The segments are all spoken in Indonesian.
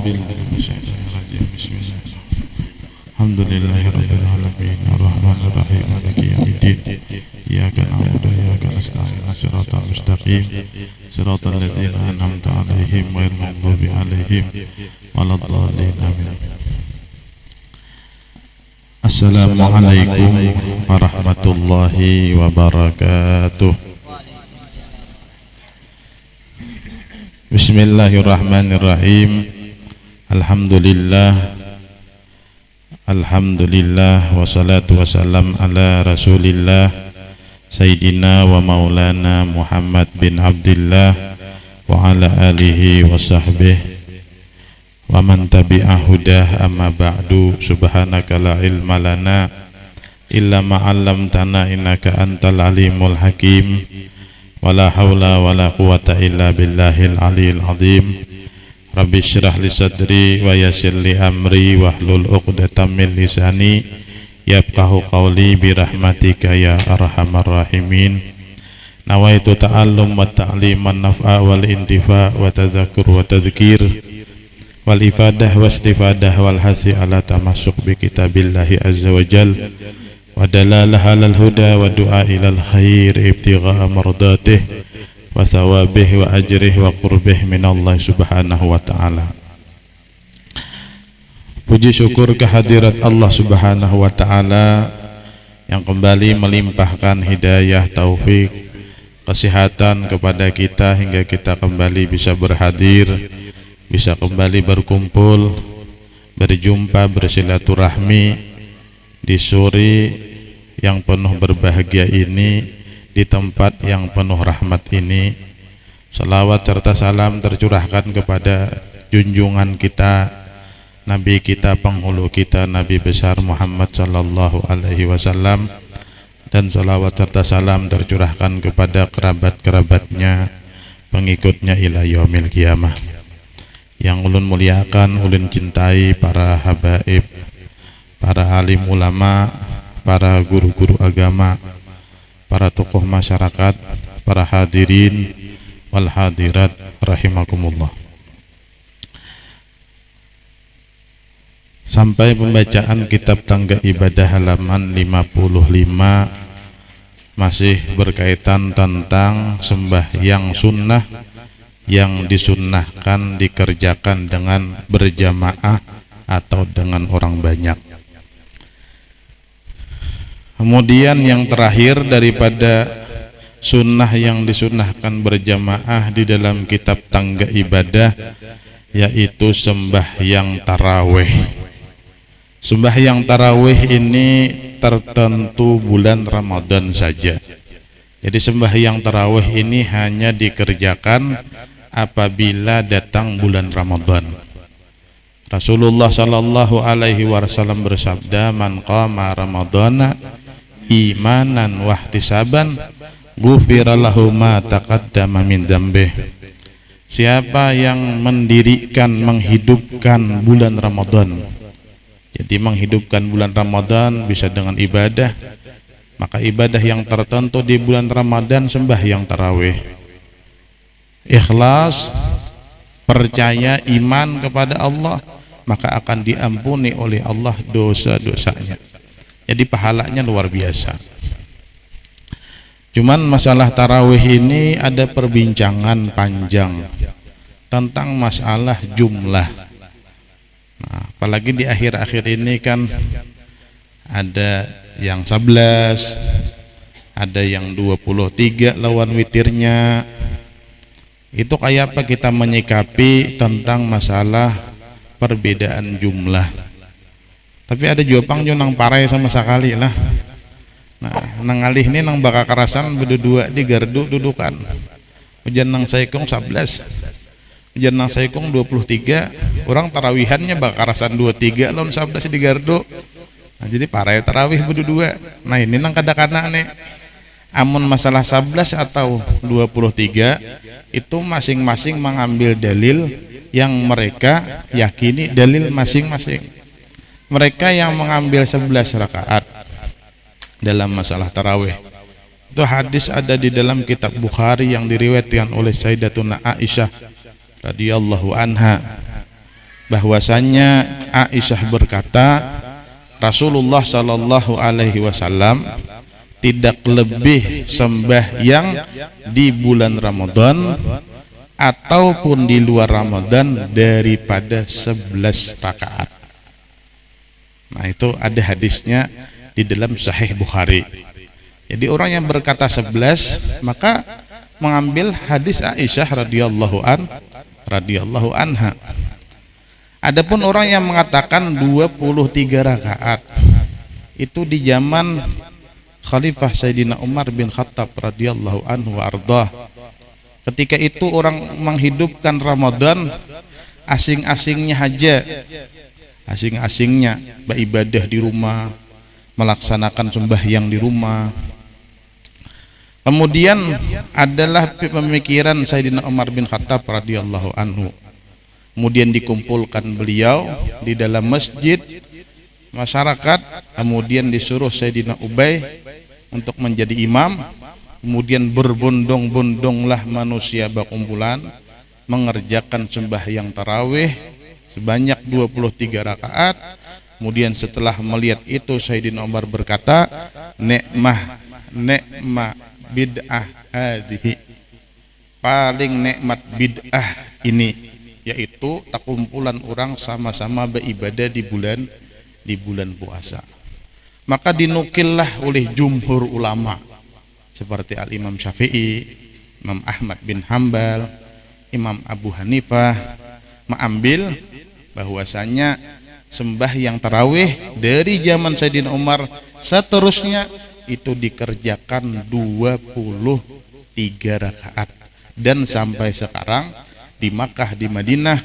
بالله من الشيطان الرجيم. بسم الله الحمد لله رب العالمين الرحمن الرحيم مالك يوم الدين إياك نعبد وإياك نستعين صراط المستقيم صراط الذين أنعمت عليهم غير المغضوب عليهم ولا الضالين آمين. Assalamualaikum warahmatullahi wabarakatuh. Bismillahirrahmanirrahim. Alhamdulillah wassalatu wassalam ala Rasulillah Sayyidina wa maulana Muhammad bin Abdillah wa ala alihi wa sahbihi wa man tabi'a hudah amma ba'du. Subhanaka la ilma lana illa ma 'allamtana innaka antal alimul hakim. Wala haula wala quwata illa billahil aliyil azim. Rabbi syrah li sadri wa yassir li amri wahlul 'uqdatam min lisani yafqahu qawli bi rahmatika ya arhamar rahimin. Nawaitu ta'allum wa ta'liman naf'a wal intifa' wa tadzakur wa tadhkir wal ifadah wastifadah wal hasi ala tamasuk bi kitabillahi azza wa jal wa dalalah alal huda wa du'a ilal khair ibtigha'a mardatih wa thawabih wa ajrih wa qurbih minallah subhanahu wa ta'ala. Puji syukur kehadirat Allah subhanahu wa ta'ala yang kembali melimpahkan hidayah, taufik, kesehatan kepada kita hingga kita kembali bisa berhadir, bisa kembali berkumpul, berjumpa, bersilaturahmi di sore yang penuh berbahagia ini, di tempat yang penuh rahmat ini. Salawat serta salam tercurahkan kepada junjungan kita, Nabi kita, penghulu kita, Nabi besar Muhammad sallallahu alaihi wasallam, dan salawat serta salam tercurahkan kepada kerabat-kerabatnya, pengikutnya ila yaumil qiyamah. Yang ulun muliakan, ulun cintai para habaib, para alim ulama, para guru-guru agama, para tokoh masyarakat, para hadirin wal hadirat rahimakumullah. Sampai pembacaan kitab tangga ibadah halaman 55 masih berkaitan tentang sembahyang sunnah yang disunnahkan dikerjakan dengan berjamaah atau dengan orang banyak. Kemudian yang terakhir daripada sunnah yang disunnahkan berjamaah di dalam kitab tangga ibadah yaitu sembahyang tarawih. Sembahyang tarawih ini tertentu bulan Ramadan saja. Jadi sembahyang tarawih ini hanya dikerjakan apabila datang bulan Ramadan. Rasulullah sallallahu alaihi wasallam bersabda, "Man qama ramadhana imanan wa ihtisaban, ghufira lahu ma taqaddama min dzambih." Siapa yang mendirikan, menghidupkan bulan Ramadan. Jadi menghidupkan bulan Ramadan bisa dengan ibadah. Maka ibadah yang tertentu di bulan Ramadan sembahyang tarawih. Ikhlas, percaya, iman kepada Allah, maka akan diampuni oleh Allah dosa-dosanya. Jadi pahalanya luar biasa. Cuman masalah tarawih ini ada perbincangan panjang tentang masalah jumlah. Nah, apalagi di akhir-akhir ini kan ada yang 11, ada yang 23 lawan witirnya. Itu kayak apa kita menyikapi tentang masalah perbedaan jumlah. Tapi ada jopang jo nang parai sama sekali lah. Nah, nang alih ini nang baka karasan berdua di gardu dudukan. Ujian nang saikong 11, ujian nang saikong 23, orang tarawihannya baka karasan 23 lawan 11 di gardu. Nah, jadi parai tarawih berdua. Nah, ini nang kadang-kadang nih. Amun masalah 11 atau 23 itu masing-masing mengambil dalil yang mereka yakini dalil masing-masing. Mereka yang mengambil 11 rakaat dalam masalah tarawih itu hadis ada di dalam kitab Bukhari yang diriwayatkan oleh Sayyidatuna Aisyah radhiyallahu anha. bahwasanya Aisyah berkata, Rasulullah Shallallahu Alaihi Wasallam tidak lebih sembahyang di bulan Ramadan ataupun di luar Ramadan daripada 11 rakaat. Nah, itu ada hadisnya di dalam Sahih Bukhari. Jadi orang yang berkata 11 maka mengambil hadis Aisyah radhiyallahu anha. Adapun orang yang mengatakan 23 rakaat itu di zaman Khalifah Sayyidina Umar bin Khattab radhiyallahu anhu wa ardah. Ketika itu orang menghidupkan Ramadan asing-asingnya aja, asing-asingnya beribadah di rumah, melaksanakan sembahyang di rumah. Kemudian adalah pemikiran Sayyidina Umar bin Khattab radhiyallahu anhu. Kemudian dikumpulkan beliau di dalam masjid masyarakat, kemudian disuruh Sayyidina Ubay untuk menjadi imam. Kemudian berbondong-bondonglah manusia berkumpulan mengerjakan sembahyang tarawih sebanyak 23 rakaat. Kemudian setelah melihat itu Sayyidina Umar berkata, nikmah bid'ah hadhihi, paling nikmat bid'ah ini, yaitu kumpulan orang sama-sama beribadah di bulan puasa. Maka dinukillah oleh jumhur ulama seperti Al-Imam Syafi'i, Imam Ahmad bin Hambal, Imam Abu Hanifah mengambil bahwasanya sembahyang tarawih dari zaman Sayyidina Umar seterusnya itu dikerjakan 23 rakaat, dan sampai sekarang di Makkah, di Madinah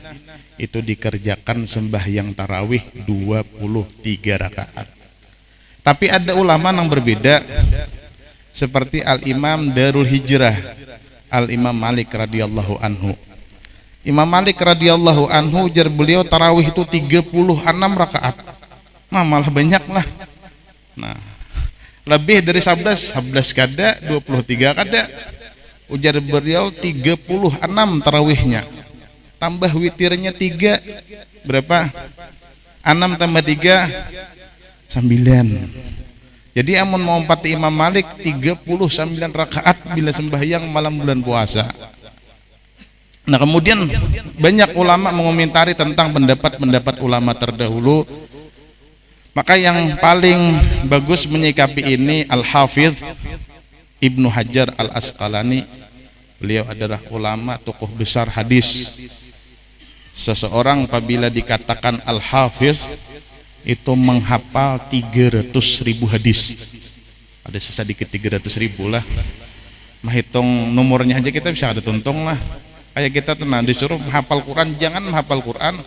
itu dikerjakan sembahyang tarawih 23 rakaat. Tapi ada ulama yang berbeda seperti Al-Imam Darul Hijrah, Al-Imam Malik radhiyallahu anhu. Imam Malik radhiyallahu anhu jar beliau tarawih itu 36 rakaat. Nah, malah banyak lah. Nah, lebih dari 11 kada, 23 kada. Ujar beliau 36 tarawihnya. Tambah witirnya 3, berapa? 6 tambah 3 9. Jadi amun mau empati Imam Malik 39 rakaat bila sembahyang malam bulan puasa. Nah, kemudian banyak ulama mengomentari tentang pendapat-pendapat ulama terdahulu. Maka yang paling bagus menyikapi ini Al-Hafidh Ibnu Hajar Al-Asqalani. Beliau adalah ulama tokoh besar hadis. Seseorang apabila dikatakan Al-Hafidh itu menghafal 300.000 hadis. Ada sedikit 300.000 lah. Menghitung nomornya aja kita bisa ada tuntung lah. Kayak kita tenang disuruh menghafal Quran, jangan menghafal Quran,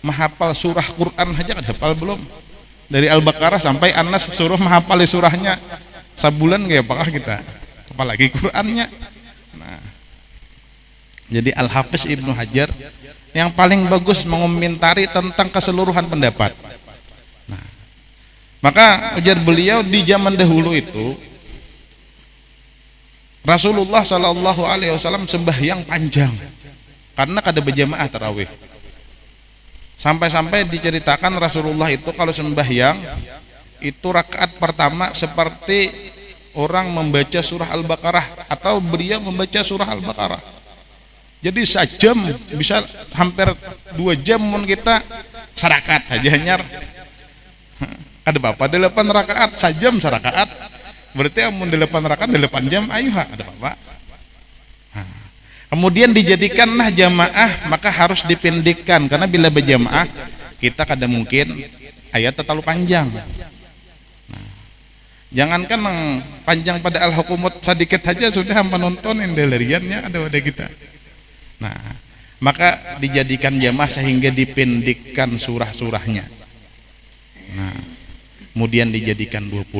menghafal surah Quran aja kan hafal belum? Dari Al-Baqarah sampai An-Nas suruh menghafal surahnya sebulan kayak apakah kita? Apalagi Qurannya. Nah, jadi Al-Hafiz Ibnu Hajar yang paling bagus mengomentari tentang keseluruhan pendapat. Nah, maka ujar beliau di zaman dahulu itu Rasulullah Shallallahu Alaihi Wasallam sembahyang panjang karena kada berjamaah tarawih. Sampai-sampai diceritakan Rasulullah itu kalau sembahyang itu rakaat pertama seperti orang membaca surah Al-Baqarah atau beliau membaca surah Al-Baqarah. Jadi sejam bisa hampir 2 jam mun kita sarakat saja nyar. Ada bapak 8 rakaat sejam sarakaat. Berarti amun 8 rakaat 8 jam ayo ada bapak. Kemudian dijadikanlah jamaah, maka harus dipendekkan karena bila berjamaah kita kadang mungkin ayat terlalu panjang. Jangankan yang panjang pada Al-Hukumut sedikit saja sudah penonton yang deliriannya ada pada kita. Nah, maka dijadikan jamaah sehingga dipendekkan surah-surahnya. Nah, kemudian dijadikan 20.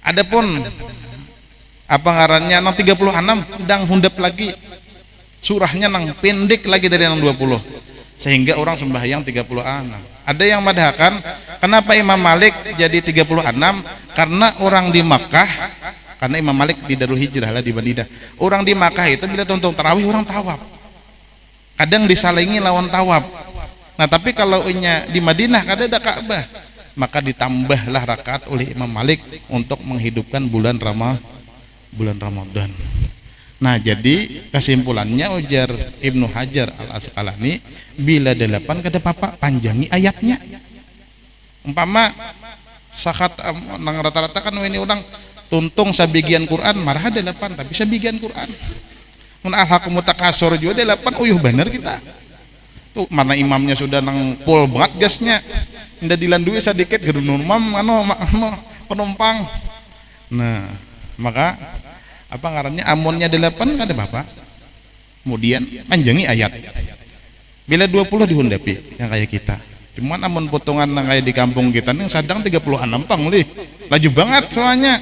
Adapun apa ngarannya nang 36 ndang hundap lagi surahnya nang pendek lagi dari nang 20 sehingga orang sembahyang 36. Ada yang madhakan kenapa Imam Malik jadi 36 karena orang di Makkah, karena Imam Malik di Darul Hijrah lah di Madinah. Orang di Makkah itu bila tonton tarawih orang tawaf, kadang disalingi lawan tawaf. Nah tapi kalau di Madinah kada ada Ka'bah, maka ditambahlah rakaat oleh Imam Malik untuk menghidupkan bulan Ramadan. Nah jadi kesimpulannya ujar Ibnu Hajar Al-Asqalani, bila 8 kada apa panjangi ayatnya. Umpama sakat nang rata-rata kan ini orang tuntung sabigian Quran marah 8 tapi sabigian Quran. Mun alhaqum takasur juga 8 uyuh bener kita. Tuh mana imamnya sudah nang full banget gasnya. Nda dilandui sedikit gerunun penumpang. Nah, maka apa ngarannya amunnya 8 kada apa-apa. Kemudian panjangi ayat. Bila 20 dihundapi yang kayak kita. Cuman amun potongan yang kayak di kampung kita nih sadang 36 pang lih. Laju banget soalnya.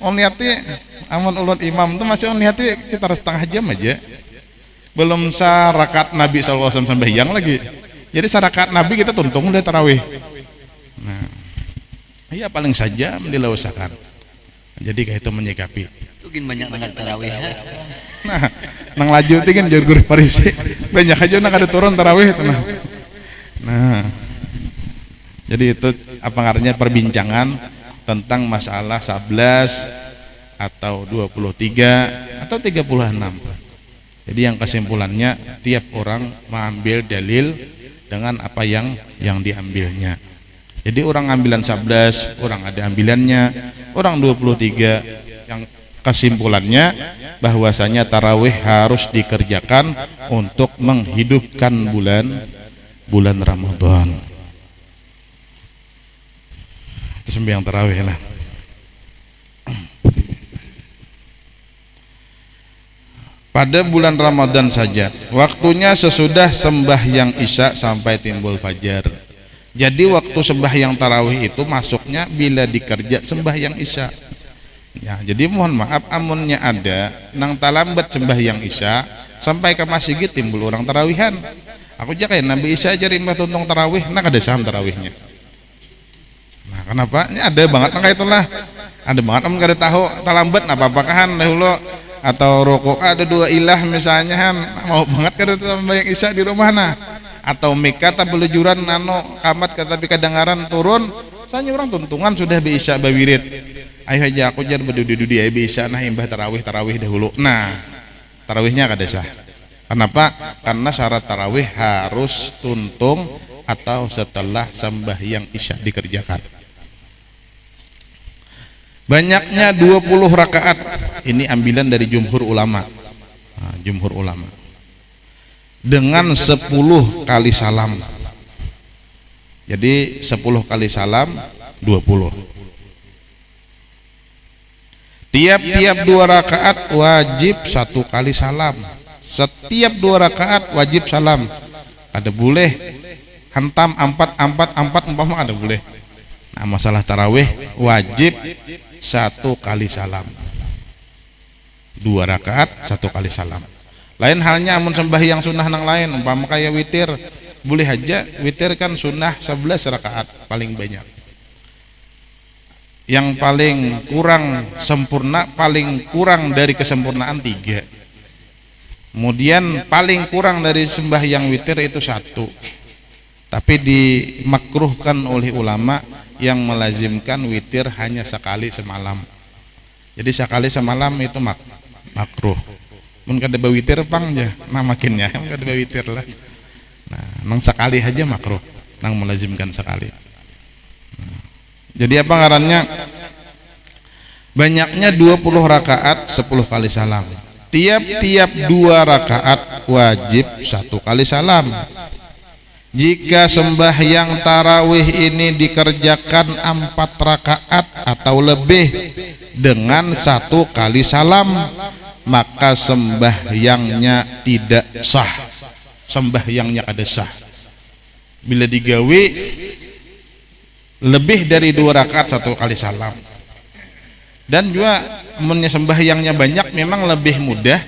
On lihatnya amun ulun imam tuh masih on lihatnya kita setengah jam aja. Belum sarakat Nabi SAW sembahyang lagi. Jadi sarakat Nabi kita tuntung udah tarawih. Nah, iya paling saja dilausakan. Jadi kayak itu menyikapi. Mungkin banyak banget tarawih. Nah, nang laju itu kan jurgur parisi. Banyak aja nak ada turun tarawih itu nah. Nah, jadi itu apa artinya perbincangan tentang masalah 11 atau 23 atau 36. Jadi yang kesimpulannya tiap orang mengambil dalil dengan apa yang diambilnya. Jadi orang ambilan 11, orang ada ambilannya, orang 23 yang kesimpulannya bahwasanya tarawih harus dikerjakan untuk menghidupkan bulan Ramadan. Itu sembahyang tarawih lah. Pada bulan Ramadan saja, waktunya sesudah sembahyang Isya sampai timbul fajar. Jadi waktu sembahyang tarawih itu masuknya bila dikerja sembahyang Isya. Ya, jadi mohon maaf amunnya ada nang talambat sembahyang Isya sampai ke masjid timbul orang tarawihan. Aku jaga Nabi Isya aja rimba tuntung tarawih, nak ada saham tarawihnya. Nah, kenapa? Ini ada banget nang itulah. Ada banget amun kada tahu talambat apa-apakahan dahulu atau rokok ada 2 ilah misalnya kan mau banget kada sembahyang Isya di rumah nah atau mika tabelujuran nano kamat tapi kadangaran turun soalnya orang tuntungan sudah Isya bawirid ayo aja aku jar berdudi-dudi ayo Isya nah imbah tarawih dahulu. Nah tarawihnya kada sah. Kenapa? Karena syarat tarawih harus tuntung atau setelah sembahyang Isya dikerjakan. Banyaknya 20 rakaat ini ambilan dari jumhur ulama. Nah, jumhur ulama dengan 10 kali salam. Jadi 10 kali salam 20. Tiap-tiap 2 rakaat wajib 1 kali salam. Setiap 2 rakaat wajib salam. Ada boleh hantam 4 umpama ada boleh. Nah, masalah tarawih wajib 1 kali salam. 2 rakaat 1 kali salam. Lain halnya amun sembahyang sunnah nang lain umpama kayak witir, boleh aja witir kan sunnah 11 rakaat paling banyak. Yang paling kurang sempurna, paling kurang dari kesempurnaan 3. Kemudian paling kurang dari sembahyang witir itu 1. Tapi dimakruhkan oleh ulama yang melazimkan witir hanya sekali semalam. Jadi sekali semalam itu makruh. Mun kada bawitir pang aja, nah makinnya kada bawitir lah. Nah, nang sekali aja makruh, nang melazimkan sekali. Nah, jadi apa ngarannya? Banyaknya 20 rakaat 10 kali salam. Tiap-tiap 2 rakaat wajib 1 kali salam. Jika sembahyang tarawih ini dikerjakan 4 rakaat atau lebih dengan 1 kali salam, maka sembahyangnya tidak sah. Sembahyangnya kada sah. Bila digawe lebih dari 2 rakaat 1 kali salam. Dan juga amunnya sembahyangnya banyak memang lebih mudah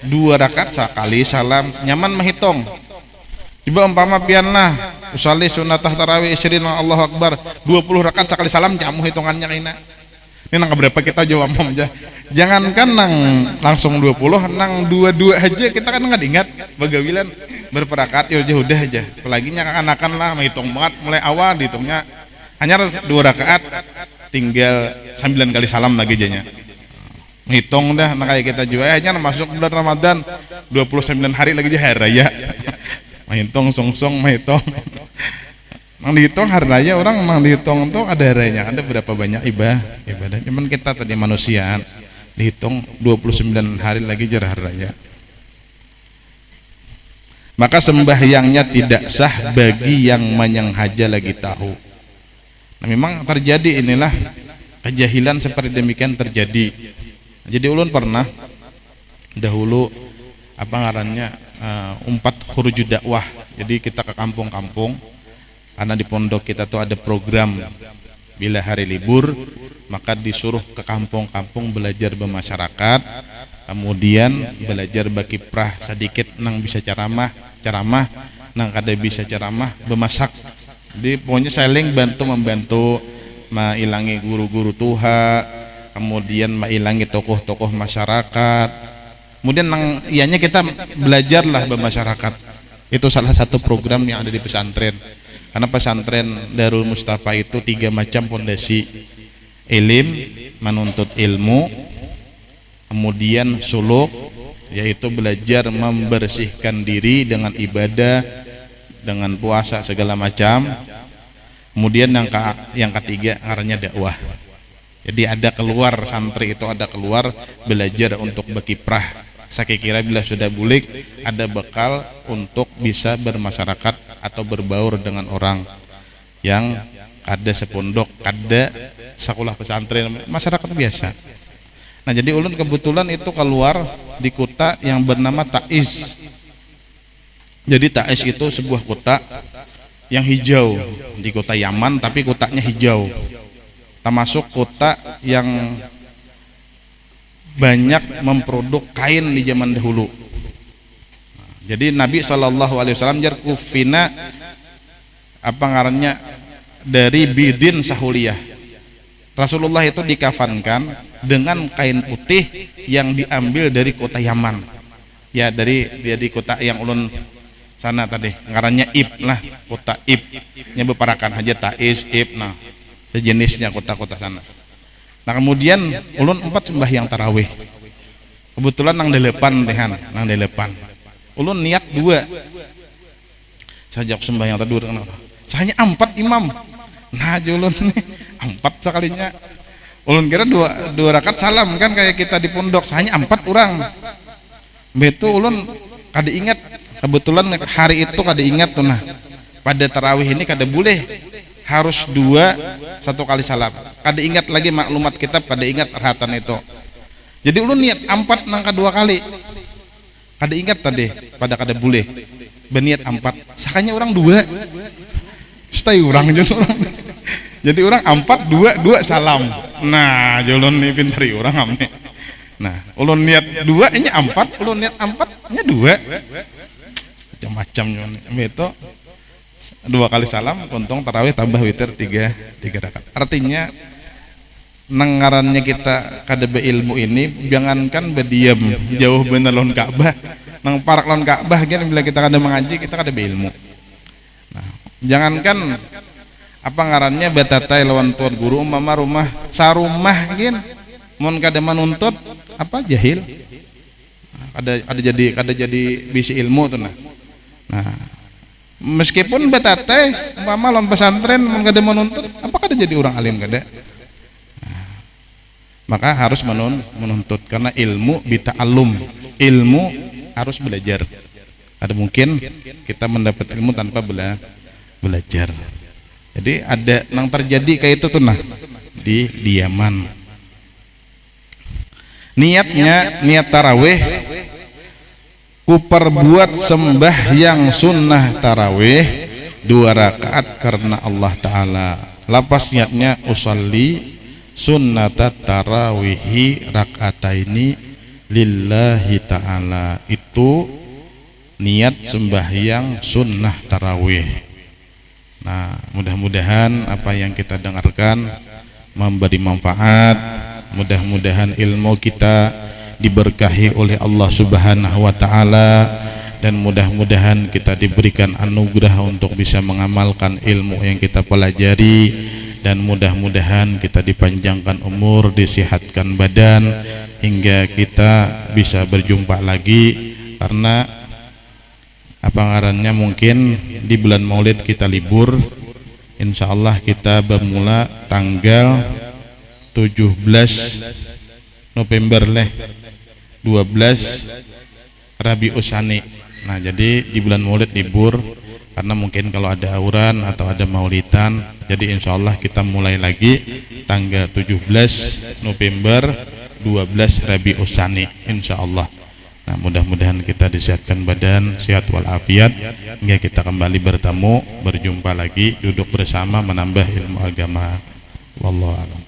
2 rakaat sekali salam, nyaman menghitung. Coba umpama pianna usalli sunnatah tarawih isrin Allahu akbar 20 rakaat sekali salam jamu hitungannya kena. Ini nang berapa kita jawab aja. Jangankan nang langsung 20, nang 22 aja kita kan enggak diingat bagawilan. berperakat ya udah aja. Apalagi akan lah menghitung banget mulai awal dihitungnya hanya 2 rakaat tinggal 9 kali salam lagi jadinya. Menghitung dah nah kayak kita juga hanya masuk bulan Ramadan 29 hari lagi aja hari raya. Menghitung song-song menghitung. Mang dihitung hari raya orang mang dihitung tuh ada harinya, ada berapa banyak ibadah. Cuman kita tadi manusia dihitung 29 hari lagi jar hari raya. Maka sembahyangnya tidak sah bagi yang menyenghaja lagi tahu. Nah, memang terjadi inilah kejahilan seperti demikian terjadi. Jadi ulun pernah dahulu apa ngarannya umpat khuruj dakwah. Jadi kita ke kampung-kampung karena di pondok kita tuh ada program bila hari libur maka disuruh ke kampung-kampung belajar bermasyarakat, kemudian belajar berkiprah sedikit nang bisa ceramah nang kada bisa ceramah bermasak. Jadi pokoknya saling membantu mailangi guru-guru tuha, kemudian mailangi tokoh-tokoh masyarakat. Kemudian nang ianya kita belajarlah bermasyarakat. Itu salah satu program yang ada di pesantren. Karena pesantren Darul Mustafa itu 3 macam pondasi: ilim, menuntut ilmu, kemudian suluk, yaitu belajar membersihkan diri dengan ibadah, dengan puasa segala macam. Kemudian yang ketiga arahnya dakwah. Jadi ada keluar santri itu ada keluar belajar untuk berkiprah. Saya kira bila sudah bulik ada bekal untuk bisa bermasyarakat atau berbaur dengan orang yang ada sepondok, ada sekolah pesantren, masyarakat biasa. Nah jadi ulun kebetulan itu keluar di kota yang bernama Taiz. Jadi Taiz itu sebuah kota yang hijau di kota Yaman, tapi kotanya hijau. Termasuk kota yang banyak memproduk kain di zaman dahulu. Jadi Nabi SAW jar kufina apa ngarannya dari bidin sahuliyah. Rasulullah itu dikafankan dengan kain putih yang diambil dari kota Yaman. Ya dari kota yang ulun sana tadi ngarannya Ib lah, kota Ib. Nya beparakan aja Taiz, Ib, nah sejenisnya kota-kota sana. Nah kemudian ulun 4 sembahyang tarawih. Kebetulan nang delepan tehan, nang delepan. Ulun niat 2. Sajak sembahyang tadur sahanya 4 imam. Nah ulun nih 4 sekalinya. Ulun kira 2 rakaat salam kan kayak kita di pondok, sahanya 4 orang. Betu ulun kada ingat, kebetulan hari itu kada ingat tuh nah. Pada tarawih ini kada boleh harus 1 kali salam. Kada ingat lagi maklumat kitab, kada ingat rahatan itu. Jadi ulun niat 4 nang 2 kali. Kada ingat tadi pada kada boleh. Berniat 4. Sakanya orang 2. Stay orang jadi orang. Jadi orang 4 2 salam. Nah, ulun ni pinteri orang amne. Nah, ulun niat 2 nya 4, ulun niat 4 nya 2. Macam-macam itu. 2 kali salam, untung tarawih tambah witir 3 rakaat. Artinya nengarannya kita kada beilmu ini jangankan berdiam jauh bener lawan Ka'bah, nang parak lawan Ka'bah kan bila kita kada mengaji kita kada beilmu. Nah, jangankan apa ngarannya batatai lawan tuan guru umpama rumah sarumah gin mun kada menuntut apa jahil. Kada jadi bisi ilmu tuh nah. Nah, meskipun batatai umpama lawan pesantren mun kada menuntut apa kada jadi orang alim kada. Maka harus menuntut karena ilmu bita'allum, ilmu harus belajar. Ada mungkin kita mendapat ilmu tanpa belajar. Jadi ada yang terjadi kayak itu tuh nah di Yaman. Niat tarawih ku perbuat sembahyang sunnah tarawih 2 rakaat karena Allah Ta'ala. Lapas niatnya usolli sunnatat tarawihi rakataini lillahi ta'ala. Itu niat sembahyang sunnah tarawih. Nah mudah-mudahan apa yang kita dengarkan memberi manfaat. Mudah-mudahan ilmu kita diberkahi oleh Allah Subhanahu wa ta'ala, dan mudah-mudahan kita diberikan anugerah untuk bisa mengamalkan ilmu yang kita pelajari, dan mudah-mudahan kita dipanjangkan umur, disehatkan badan hingga kita bisa berjumpa lagi. Karena apa ngarannya, mungkin di bulan Maulid kita libur. Insya Allah kita bermula tanggal 17 November 12 Rabiul Tsani. Nah, jadi di bulan Maulid libur karena mungkin kalau ada auran atau ada maulidan. Jadi insya Allah kita mulai lagi tanggal 17 November 12 Rabiul Tsani insya Allah. Nah, mudah-mudahan kita disehatkan badan, sehat walafiat hingga kita kembali bertemu, berjumpa lagi, duduk bersama menambah ilmu agama. Wallahu a'lam.